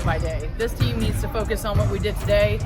day by day. This team needs to focus on what we did today,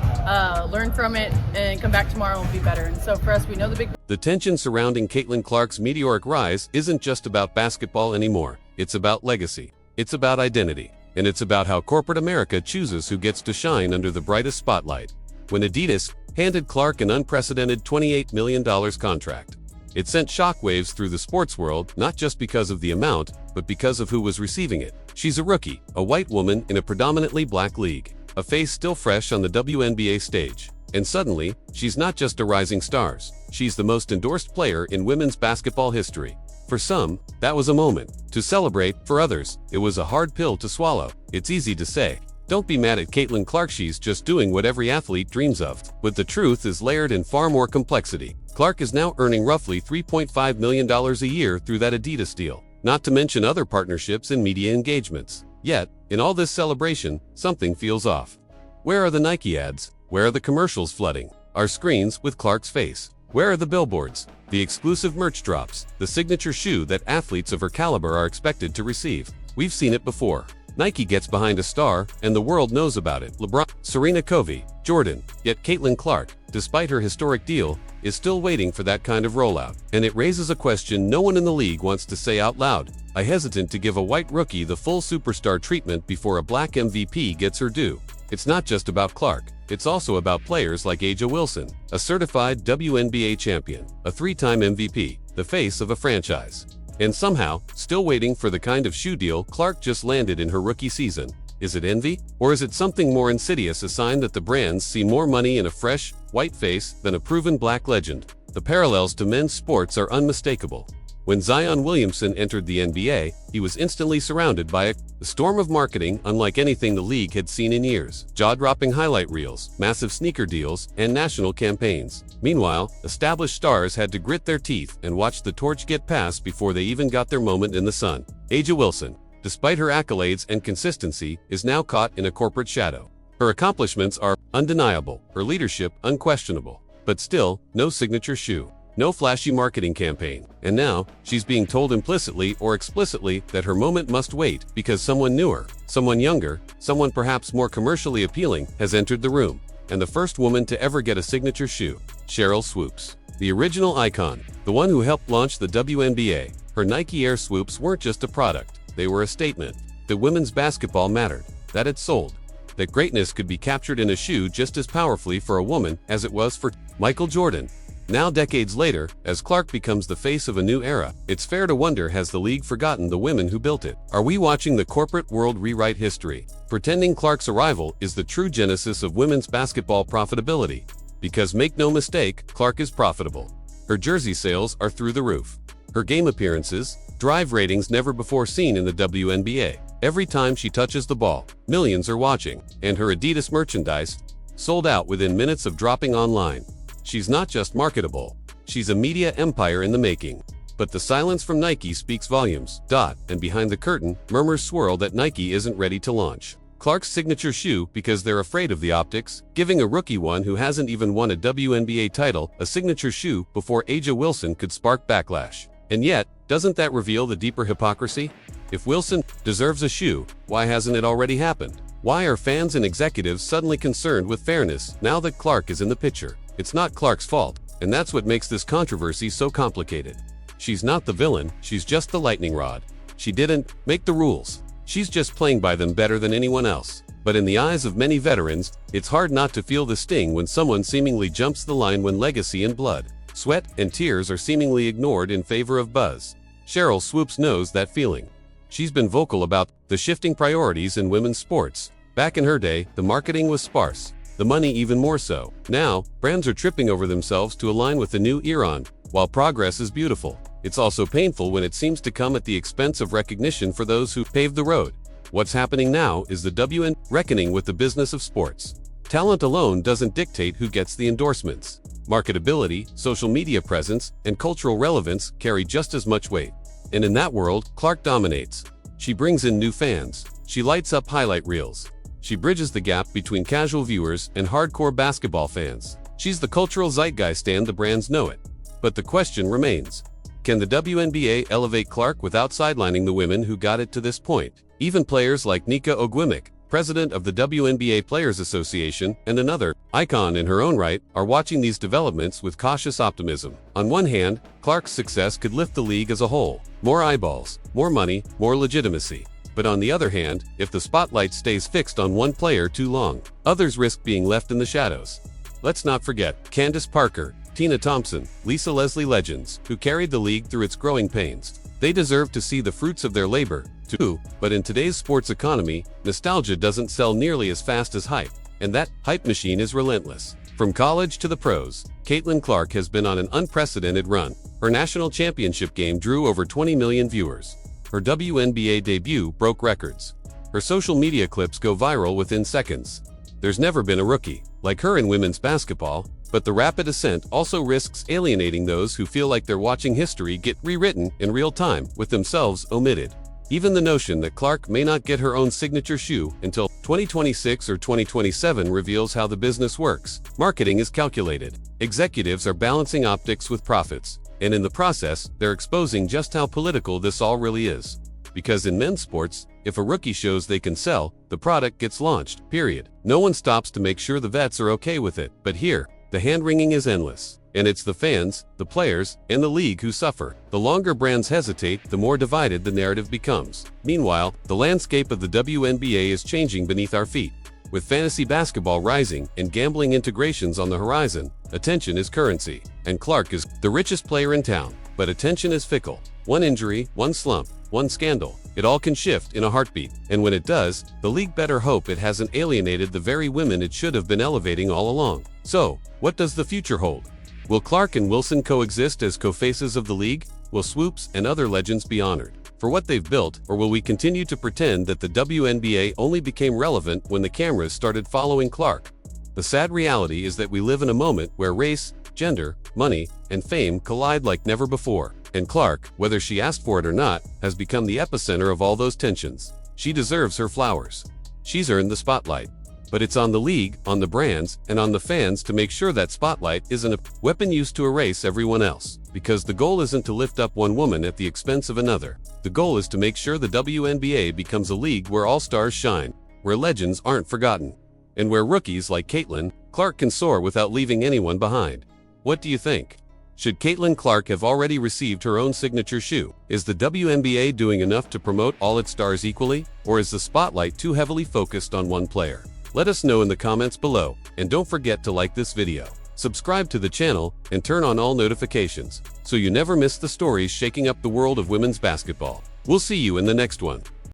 learn from it, and come back tomorrow and be better. And so for us, we know the big... The tension surrounding Caitlin Clark's meteoric rise isn't just about basketball anymore. It's about legacy. It's about identity. And it's about how corporate America chooses who gets to shine under the brightest spotlight. When Adidas handed Clark an unprecedented $28 million contract, it sent shockwaves through the sports world, not just because of the amount, but because of who was receiving it. She's a rookie, a white woman in a predominantly black league, a face still fresh on the WNBA stage. And suddenly, she's not just a rising star. She's the most endorsed player in women's basketball history. For some, that was a moment to celebrate. For others, it was a hard pill to swallow. It's easy to say, don't be mad at Caitlin Clark, she's just doing what every athlete dreams of. But the truth is layered in far more complexity. Clark is now earning roughly $3.5 million a year through that Adidas deal, not to mention other partnerships and media engagements. Yet, in all this celebration, something feels off. Where are the Nike ads? Where are the commercials flooding our screens with Clark's face? Where are the billboards, the exclusive merch drops, the signature shoe that athletes of her caliber are expected to receive? We've seen it before. Nike gets behind a star, and the world knows about it. LeBron, Serena Covey, Jordan. Yet Caitlin Clark, despite her historic deal, is still waiting for that kind of rollout. And it raises a question no one in the league wants to say out loud. I'm hesitant to give a white rookie the full superstar treatment before a black MVP gets her due. It's not just about Clark. It's also about players like A'ja Wilson, a certified WNBA champion, a three-time MVP, the face of a franchise. And somehow, still waiting for the kind of shoe deal Clark just landed in her rookie season. Is it envy? Or is it something more insidious, a sign that the brands see more money in a fresh, white face than a proven black legend? The parallels to men's sports are unmistakable. When Zion Williamson entered the NBA, he was instantly surrounded by a storm of marketing unlike anything the league had seen in years. Jaw-dropping highlight reels, massive sneaker deals, and national campaigns. Meanwhile, established stars had to grit their teeth and watch the torch get passed before they even got their moment in the sun. A'ja Wilson, despite her accolades and consistency, is now caught in a corporate shadow. Her accomplishments are undeniable, her leadership unquestionable. But still, no signature shoe. No flashy marketing campaign. And now, she's being told implicitly or explicitly that her moment must wait because someone newer, someone younger, someone perhaps more commercially appealing has entered the room. And the first woman to ever get a signature shoe, Sheryl Swoopes. The original icon, the one who helped launch the WNBA. Her Nike Air Swoops weren't just a product, they were a statement. That women's basketball mattered, that it sold. That greatness could be captured in a shoe just as powerfully for a woman as it was for Michael Jordan. Now, decades later, as Clark becomes the face of a new era, it's fair to wonder, has the league forgotten the women who built it? Are we watching the corporate world rewrite history, pretending Clark's arrival is the true genesis of women's basketball profitability? Because make no mistake, Clark is profitable. Her jersey sales are through the roof. Her game appearances drive ratings never before seen in the WNBA. Every time she touches the ball, millions are watching, and her Adidas merchandise sold out within minutes of dropping online. She's not just marketable, she's a media empire in the making. But the silence from Nike speaks volumes. And behind the curtain, murmurs swirl that Nike isn't ready to launch Clark's signature shoe because they're afraid of the optics. Giving a rookie one who hasn't even won a WNBA title a signature shoe before A'ja Wilson could spark backlash. And yet, doesn't that reveal the deeper hypocrisy? If Wilson deserves a shoe, why hasn't it already happened? Why are fans and executives suddenly concerned with fairness now that Clark is in the picture? It's not Clark's fault, and that's what makes this controversy so complicated. She's not the villain, she's just the lightning rod. She didn't make the rules. She's just playing by them better than anyone else. But in the eyes of many veterans, it's hard not to feel the sting when someone seemingly jumps the line, when legacy and blood, sweat, and tears are seemingly ignored in favor of buzz. Sheryl Swoopes knows that feeling. She's been vocal about the shifting priorities in women's sports. Back in her day, the marketing was sparse. The money even more so. Now, brands are tripping over themselves to align with the new era. While progress is beautiful, it's also painful when it seems to come at the expense of recognition for those who paved the road. What's happening now is the WN reckoning with the business of sports. Talent alone doesn't dictate who gets the endorsements. Marketability, social media presence, and cultural relevance carry just as much weight. And in that world, Clark dominates. She brings in new fans. She lights up highlight reels. She bridges the gap between casual viewers and hardcore basketball fans. She's the cultural zeitgeist and the brands know it. But the question remains, can the WNBA elevate Clark without sidelining the women who got it to this point? Even players like Nika Ogwumike, president of the WNBA Players Association, and another icon in her own right, are watching these developments with cautious optimism. On one hand, Clark's success could lift the league as a whole. More eyeballs, more money, more legitimacy. But on the other hand, if the spotlight stays fixed on one player too long, others risk being left in the shadows. Let's not forget Candace Parker, Tina Thompson, Lisa Leslie legends, who carried the league through its growing pains. They deserve to see the fruits of their labor, too, but in today's sports economy, nostalgia doesn't sell nearly as fast as hype, and that hype machine is relentless. From college to the pros, Caitlin Clark has been on an unprecedented run. Her national championship game drew over 20 million viewers. Her WNBA debut broke records. Her social media clips go viral within seconds. There's never been a rookie like her in women's basketball, but the rapid ascent also risks alienating those who feel like they're watching history get rewritten in real time, with themselves omitted. Even the notion that Clark may not get her own signature shoe until 2026 or 2027 reveals how the business works. Marketing is calculated. Executives are balancing optics with profits, and in the process, they're exposing just how political this all really is. Because in men's sports, if a rookie shows they can sell, the product gets launched, period. No one stops to make sure the vets are okay with it. But here, the hand-wringing is endless. And it's the fans, the players, and the league who suffer. The longer brands hesitate, the more divided the narrative becomes. Meanwhile, the landscape of the WNBA is changing beneath our feet. With fantasy basketball rising and gambling integrations on the horizon, attention is currency. And Clark is the richest player in town. But attention is fickle. One injury, one slump, one scandal. It all can shift in a heartbeat. And when it does, the league better hope it hasn't alienated the very women it should have been elevating all along. So, what does the future hold? Will Clark and Wilson coexist as co-faces of the league? Will Swoops and other legends be honored for what they've built, or will we continue to pretend that the WNBA only became relevant when the cameras started following Clark? The sad reality is that we live in a moment where race, gender, money, and fame collide like never before. And Clark, whether she asked for it or not, has become the epicenter of all those tensions. She deserves her flowers. She's earned the spotlight. But it's on the league, on the brands, and on the fans to make sure that spotlight isn't a weapon used to erase everyone else. Because the goal isn't to lift up one woman at the expense of another. The goal is to make sure the WNBA becomes a league where all stars shine, where legends aren't forgotten, and where rookies like Caitlin Clark can soar without leaving anyone behind. What do you think? Should Caitlin Clark have already received her own signature shoe? Is the WNBA doing enough to promote all its stars equally? Or is the spotlight too heavily focused on one player? Let us know in the comments below, and don't forget to like this video, subscribe to the channel, and turn on all notifications, so you never miss the stories shaking up the world of women's basketball. We'll see you in the next one.